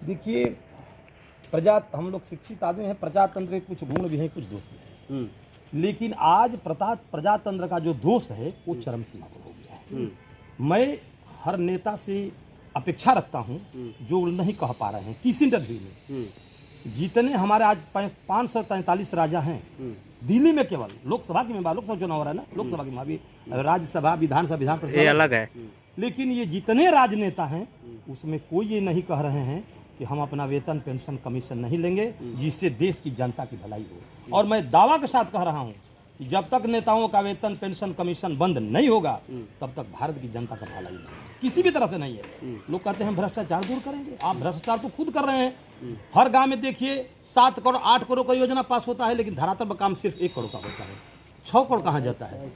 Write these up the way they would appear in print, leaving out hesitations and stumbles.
देखिए, हम लोग शिक्षित आदमी हैं, प्रजातंत्र के कुछ गुण भी हैं, कुछ दोष भी हैं। लेकिन आज प्रजातंत्र का जो दोष है वो चरम सीमा पर हो गया है। मैं हर नेता से अपेक्षा रखता हूं जो नहीं कह पा रहे हैं किसी इंटरव्यू में। जितने हमारे आज 543 राजा हैं दिल्ली में, केवल लोकसभा की में लोकसभा चुनाव हो रहा है ना, लोकसभा की भी, राज्यसभा, विधानसभा, विधान परिषद अलग है। लेकिन ये जितने राजनेता हैं उसमें कोई ये नहीं कह रहे हैं कि हम अपना वेतन, पेंशन, कमीशन नहीं लेंगे जिससे देश की जनता की भलाई हो। और मैं दावा के साथ कह रहा हूं कि जब तक नेताओं का वेतन, पेंशन, कमीशन बंद नहीं होगा तब तक भारत की जनता का भलाई किसी भी तरह से नहीं है। लोग कहते हैं भ्रष्टाचार दूर करेंगे, आप भ्रष्टाचार तो खुद कर रहे हैं। हर गांव में देखिए 7 करोड़ 8 करोड़ का योजना पास होता है, लेकिन धरातल पर काम सिर्फ 1 करोड़ का होता है। 6 करोड़ कहाँ जाता है?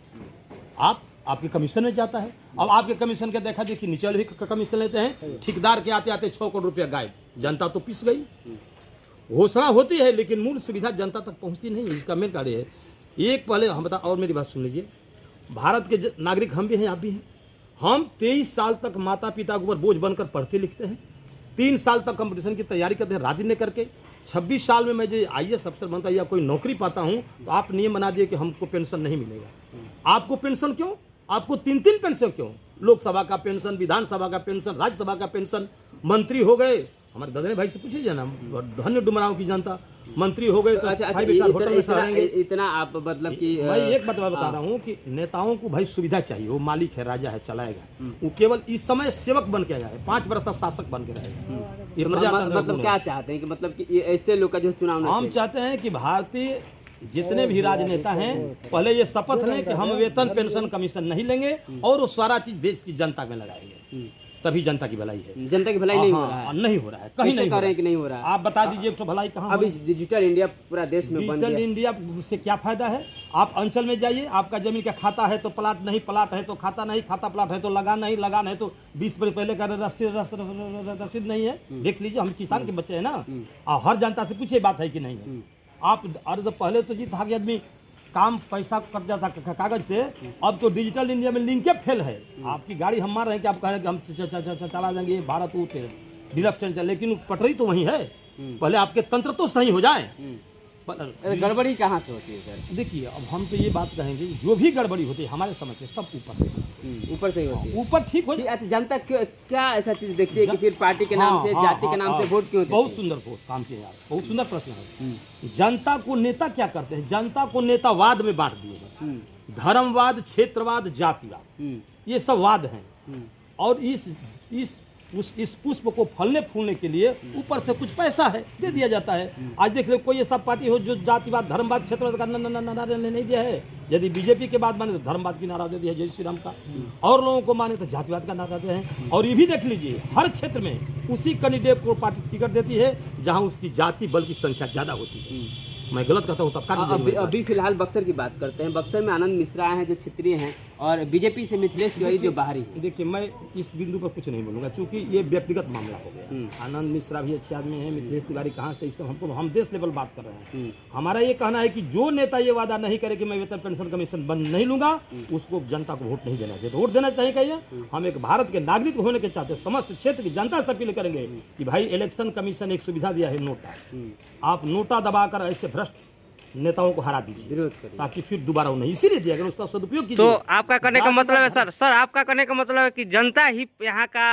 आपके कमीशन में जाता है। अब आपके कमीशन के देखा देखिए नीचे वाले भी कमीशन लेते हैं, ठेकेदार के आते आते 6 करोड़ रुपया गायब, जनता तो पिस गई। घोषणा होती है लेकिन मूल सुविधा जनता तक पहुंचती नहीं है। इसका मेन कार्य है। एक पहले हम बता, और मेरी बात सुन लीजिए, भारत के नागरिक हम भी हैं, आप भी हैं। हम 23 साल तक माता पिता के ऊपर बोझ बनकर पढ़ते लिखते हैं, 3 साल तक कंपटीशन की तैयारी करते हैं रात दिन करके। 26 साल में मैं जो IAS अफसर बनता या कोई नौकरी पाता हूं तो आप नियम बना दिए कि हमको पेंशन नहीं मिलेगा। आपको पेंशन क्यों? आपको 3-3 पेंशन क्यों? लोकसभा का पेंशन, विधानसभा का पेंशन, राज्यसभा का पेंशन, मंत्री हो गए, हमारे ददने भाई से पूछिए ना, धन्य डुमराव की जनता, मंत्री हो गए तो अच्छा, होटल में ठहरेंगे। इतना आप मतलब कि भाई एक बात मैं बता रहा हूँ कि नेताओं को भाई सुविधा चाहिए। वो मालिक है, राजा है, चलाएगा। वो केवल इस समय सेवक बन के आया है, 5 वर्ष तक शासक बन के रहेगा। ये मतलब क्या चाहते हैं कि मतलब कि ऐसे लोग का जो चुनाव, हम चाहते हैं कि भारतीय जितने भी राजनेता हैं पहले ये शपथ लें कि हम वेतन, पेंशन, कमीशन नहीं लेंगे और वो सारा चीज देश की जनता में लगाएंगे, तभी जनता की भलाई है। जनता की भलाई नहीं हो रहा है, नहीं हो रहा है, कहीं नहीं कह रहे हैं कि नहीं हो रहा है। आप बता दीजिए तो भलाई कहाँ? अभी डिजिटल इंडिया पूरा देश में बन गया। डिजिटल इंडिया से क्या फायदा है? आप अंचल में जाइए, आपका जमीन का खाता है तो प्लाट नहीं, प्लाट है तो खाता नहीं, खाता प्लाट है तो लगान नहीं, लगान है तो 20 वर्ष पहले का रसीद नहीं है। देख लीजिए, हम किसान के बच्चे हैं ना, और हर जनता से पूछे बात है कि नहीं है। आप अर्ज पहले तो जी था कि आदमी काम पैसा कट जाता कागज से, अब तो डिजिटल इंडिया में लिंक फेल है। आपकी गाड़ी हम मान रहे हैं कि आप कह रहे हैं कि हम चला जाएंगे भारत डिरेक्शन, लेकिन पटरी तो वही है। पहले आपके तंत्र तो सही हो जाए। गड़बड़ी कहाँ से होती है सर? देखिए, अब हम तो ये बात कहेंगे जो भी गड़बड़ी होती है हमारे समझ से सब ऊपर से ही होती है। ऊपर ठीक हो। अच्छा, जनता क्या ऐसा चीज देखती है कि फिर पार्टी के नाम से, जाति के नाम से वोट क्यों? बहुत सुंदर काम किया यार, बहुत सुंदर प्रश्न है। जनता को नेता क्या करते हैं? जनता को नेतावाद में बांट दिए हैं। धर्मवाद, क्षेत्रवाद, जातिवाद, ये सब वाद हैं। और इस पुष्प को फलने फूलने के लिए ऊपर से कुछ पैसा है दे दिया जाता है। आज देख लो, कोई ऐसा पार्टी हो जो जातिवाद, धर्मवाद, क्षेत्रवाद का नारा नहीं दिया है। यदि बीजेपी के बाद माने तो धर्मवाद की नारा दे दिया जय श्री राम का, और लोगों को माने तो जातिवाद का नारा देते हैं। और ये भी देख लीजिए, हर क्षेत्र में उसी कैंडिडेट को पार्टी टिकट देती है जहां उसकी जाति बल की संख्या ज्यादा होती है। मैं गलत कहता हूँ तब अभी फिलहाल बक्सर की बात करते हैं। बक्सर में आनंद मिश्रा हैं जो क्षेत्रीय हैं, और बीजेपी से मिथिलेश तिवारी जो बाहरी हैं। देखिए, मैं इस बिंदु पर कुछ नहीं बोलूंगा क्योंकि ये व्यक्तिगत मामला हो गया। आनंद मिश्रा भी अच्छे आदमी हैं, मिथिलेश तिवारी कहाँ से, इससे हम देश लेवल बात कर रहे हैं। हमारा ये कहना है कि जो नेता ये वादा नहीं करे कि मैं वेतन, पेंशन, कमीशन बंद नहीं लूंगा, उसको जनता को वोट नहीं देना चाहिए। तो वोट देना चाहिए कहिए। हम एक भारत के नागरिक होने के चाहते समस्त क्षेत्र की जनता से अपील करेंगे कि भाई इलेक्शन कमीशन एक सुविधा दिया है, नोटा। आप नोटा दबाकर ऐसे भ्रष्ट नेताओं को हरा दीजिए ताकि फिर दोबारा वो नहीं, इसीलिए दिया अगर उसका सदुपयोग कीजिए। तो आपका कहने का मतलब है सर आपका कहने का मतलब है कि जनता ही यहाँ का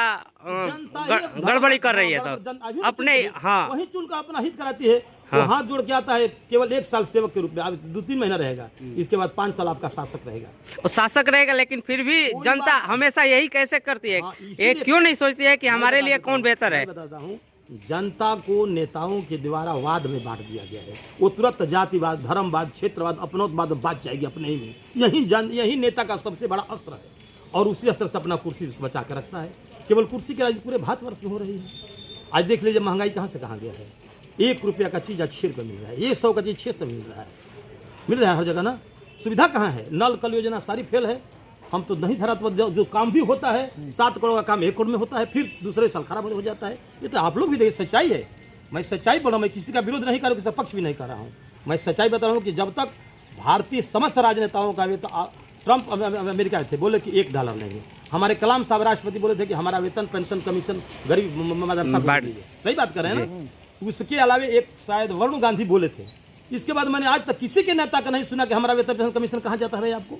गड़बड़ी कर रही है, तो अपने वही चुन कर अपना हित कराती है। वो हाथ जोड़ के आता है, केवल 1 साल सेवक के रूप में, 2-3 महीना रहेगा, इसके बाद 5 साल आपका शासक रहेगा। वो शासक रहेगा, लेकिन फिर भी जनता हमेशा यही कैसे करती है? ये क्यों नहीं सोचती है कि हमारे लिए कौन बेहतर है? बताता हूँ, जनता को नेताओं के द्वारा वाद में बांट दिया गया है। वो तुरंत जातिवाद, धर्मवाद, क्षेत्रवाद, अपनोतवाद बात जाएगी अपने ही में। यही नेता का सबसे बड़ा अस्त्र है, और उसी अस्त्र से अपना कुर्सी बचा कर रखता है। केवल कुर्सी की राजनीति पूरे भारतवर्ष में हो रही है। आज देख लीजिए, महंगाई कहाँ से कहाँ गया है। 1 रुपया का चीज़ आज 6 रुपये मिल रहा है, 100 का चीज़ 600 मिल रहा है हर जगह ना। सुविधा कहाँ है? नल कल योजना सारी फेल है। हम तो नहीं धरा, जो काम भी होता है 7 करोड़ का काम 1 करोड़ में होता है, फिर दूसरे साल खराब हो जाता है। ये तो आप लोग भी देखिए, सच्चाई है। मैं सच्चाई बोल रहा हूँ, मैं किसी का विरोध नहीं कर रहा हूँ, किसी का पक्ष भी नहीं कर रहा हूँ। मैं सच्चाई बता रहा हूँ कि जब तक भारतीय समस्त राजनेताओं का ट्रंप अमेरिका थे, बोले कि $1 लेंगे, हमारे कलाम साहब राष्ट्रपति बोले थे कि हमारा वेतन पेंशन कमीशन गरीब मदरसा को बांट दीजिए। सही बात कर रहे हैं ना। उसके अलावे एक शायद वरुण गांधी बोले थे। इसके बाद मैंने आज तक किसी के नेता का नहीं सुना कि हमारा वेतन पेंशन कमीशन कहाँ जाता है भाई आपको।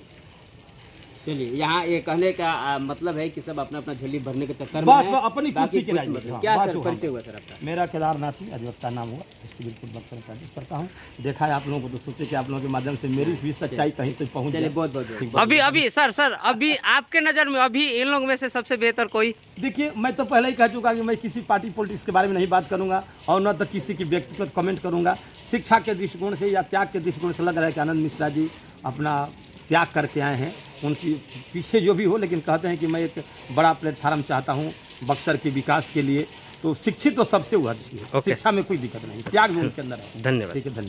चलिए, यहाँ ये कहने का मतलब है कि सब अपना अपना झोली भरने के चक्कर में बस हैं, वो अपनी बाकी कुर्सी के कुछ लायक मतलब। हाँ, क्या बात सर तो परिचय हम- हुआ सर आपका? मेरा केदारनाथ ही अधिवक्ता नाम हुआ, सिविल कोर्ट बक्सर प्रैक्टिस करता हूँ। देखा है आप लोगों को तो सोचे कि आप लोगों के माध्यम से मेरी भी सच्चाई कहीं से पहुँच चलिए, जाए। बहुत बहुत ठीक बात। अभी अभी सर अभी आपके नज़र में अभी इन लोगों में से सबसे बेहतर कोई? देखिए, मैं तो पहले ही कह चुका कि मैं किसी पार्टी पॉलिटिक्स के बारे में नहीं बात करूंगा और न तो किसी की व्यक्तिगत कमेंट करूंगा। शिक्षा के दृष्टिकोण से या त्याग के दृष्टिकोण से लग रहा है कि आनंद मिश्रा जी अपना त्याग करके आए हैं। उनकी पीछे जो भी हो, लेकिन कहते हैं कि मैं एक बड़ा प्लेटफार्म चाहता हूँ बक्सर के विकास के लिए। तो शिक्षित तो सबसे वो अच्छी है, ओके। शिक्षा में कोई दिक्कत नहीं, त्याग भी उनके अंदर है। धन्यवाद। ठीक है, धन्यवाद।